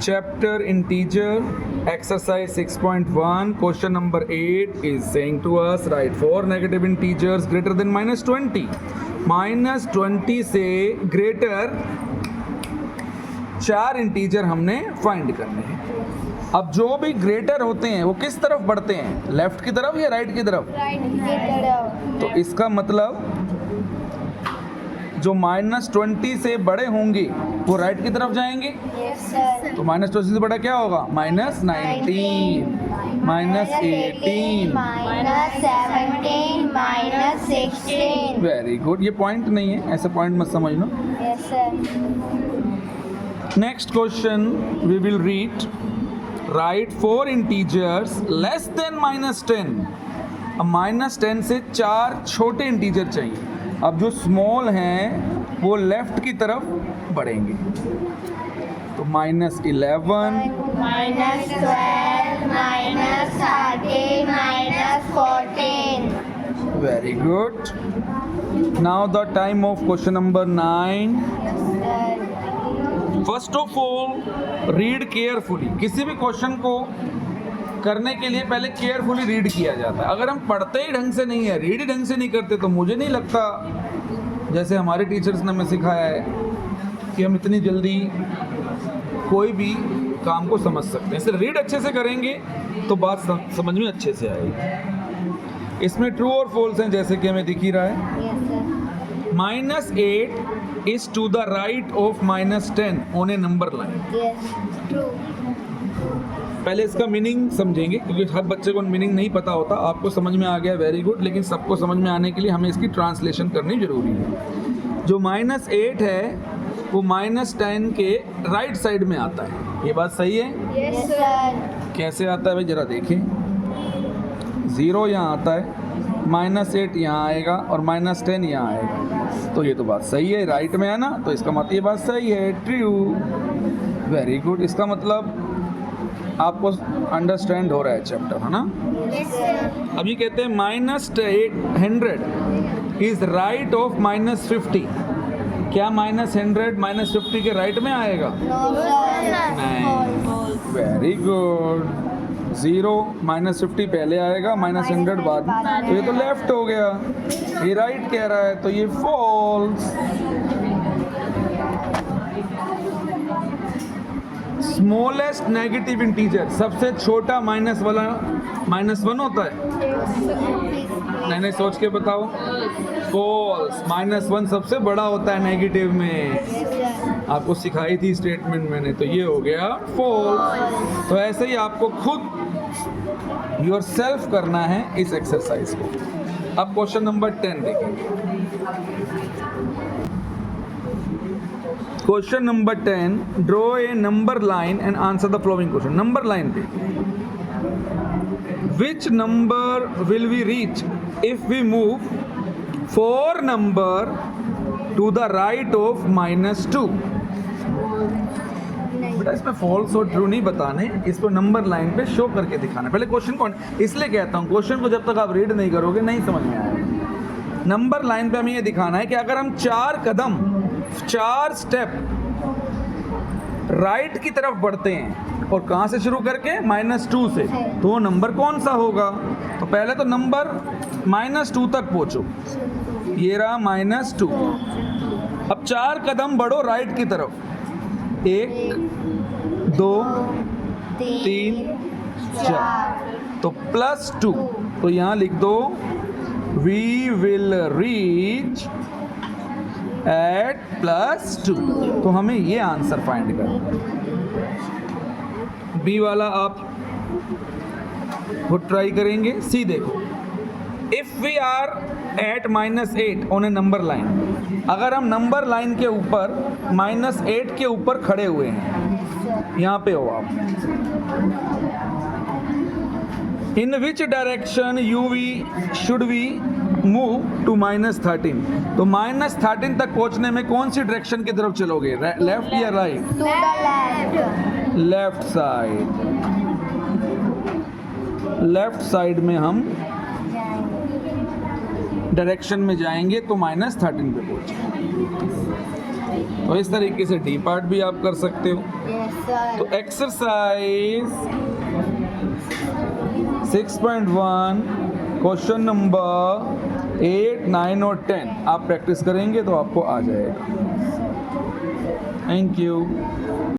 Chapter Integer, exercise 6.1, question number 8 is saying to us, write 4 negative integers greater than minus 20. Minus 20 से greater 4 integer हमने find करने हैं. अब जो भी ग्रेटर होते हैं वो किस तरफ बढ़ते हैं, लेफ्ट की तरफ या राइट की तरफ? राइट की तरफ. तो इसका मतलब जो माइनस 20 से बड़े होंगे वो राइट की तरफ जाएंगे. Yes sir. तो माइनस 20 से बड़ा क्या होगा? Minus 19, minus 18. Minus 17, minus 16. Very good. ये पॉइंट नहीं है, ऐसे पॉइंट मत समझ लो. Yes sir. Next question we will read. Write 4 integers less than minus 10. अब माइनस 10 से 4 छोटे इंटीजर चाहिए. अब जो स्मॉल हैं वो लेफ्ट की तरफ बढ़ेंगे. तो minus 11, minus 12, minus 13, minus 14. Very good. Now the time of question number 9. First of all read carefully. किसी भी क्वेश्चन को करने के लिए पहले केयरफुली रीड किया जाता है. अगर हम पढ़ते ही ढंग से नहीं है, रीड ही ढंग से नहीं करते, तो मुझे नहीं लगता जैसे हमारे टीचर्स ने हमें सिखाया है कि हम इतनी जल्दी कोई भी काम को समझ सकते हैं. इसलिए रीड अच्छे से करेंगे तो बात समझ में अच्छे से आएगी. इसमें ट्रू और फॉल्स हैं जैसे कि हमें दिख ही रहा है. Yes sir. Minus 8 is to the right of minus 10 on a number line. Yes. True. पहले इसका मीनिंग समझेंगे क्योंकि हर बच्चे को मीनिंग नहीं पता होता. आपको समझ में आ गया, वेरी गुड. लेकिन सबको समझ में आने के लिए हमें इसकी ट्रांसलेशन करनी जरूरी है. जो माइनस 8 है वो माइनस 10 के राइट साइड में आता है. ये बात सही है? Yes sir. कैसे आता है भाई जरा देखें. 0 यहाँ आता है, माइनस 8 यहाँ आएगा और माइनस 10 यहाँ आएगा. तो ये तो बात सही है, राइट में है ना, तो इसका मतलब ये बात सही है, ट्रू. Very good. इसका मतलब आपको अंडरस्टैंड हो रहा है चैप्टर, है ना? Yes sir. अभी कहते हैं minus 800 is right of minus 50. क्या माइनस 100 माइनस 50 के राइट में आएगा? No sir. नहीं. Very good. 0 माइनस 50 पहले आएगा, माइनस 100 बाद में. तो ये तो लेफ्ट हो गया, ये राइट कह रहा है, तो ये फॉल्स. स्मॉलेस्ट नेगेटिव इंटीजर, सबसे छोटा माइनस वाला माइनस 1 होता है. नहीं सोच के बताओ. फॉल्स. माइनस 1 सबसे बड़ा होता है नेगेटिव में. आपको सिखाई थी स्टेटमेंट मैंने, तो ये हो गया फॉल्स. तो ऐसे ही आपको खुद योरसेल्फ करना है इस एक्सरसाइज को. अब क्वेश्चन नंबर 10 देखेंगे. Question number 10. Draw a number line and answer the following question. Number line पे which number will we reach if we move 4 number to the right of minus 2. बेटा इसमें false और true नहीं बताने, इसको number line पे show करके दिखाना. पहले क्वेश्चन को, इसलिए कहता हूँ क्वेश्चन को जब तक आप रीड नहीं करोगे नहीं समझ में आएगा. नंबर लाइन पे हमें ये दिखाना है कि अगर हम 4 कदम 4 स्टेप राइट की तरफ बढ़ते हैं और कहाँ से शुरू करके? माइनस 2 से, तो वो नंबर कौन सा होगा? तो पहले तो नंबर माइनस 2 तक पहुँचो. ये रहा माइनस 2. अब 4 कदम बढ़ो राइट की तरफ. 1 2 3 4. तो प्लस 2. तो यहाँ लिख दो we will reach at plus 2. तो हमें ये आंसर फाइंड करना है. बी वाला आप खुद ट्राई करेंगे. सी देखो. If we are at minus 8 on a number line. अगर हम नंबर लाइन के ऊपर माइनस 8 के ऊपर खड़े हुए हैं, यहाँ पे हो आप. In which direction should we move to minus 13. तो माइनस 13 तक पहुंचने में कौन सी डायरेक्शन की तरफ चलोगे? लेफ्ट या right? To the left. Left side. Left side में हम डायरेक्शन में जाएंगे तो माइनस 13 पे पहुंचेंगे. तो इस तरीके से डी पार्ट भी आप कर सकते हो। Yes, sir. तो एक्सरसाइज 6.1 क्वेश्चन नंबर 8, 9 और 10 आप प्रैक्टिस करेंगे तो आपको आ जाएगा। Thank you.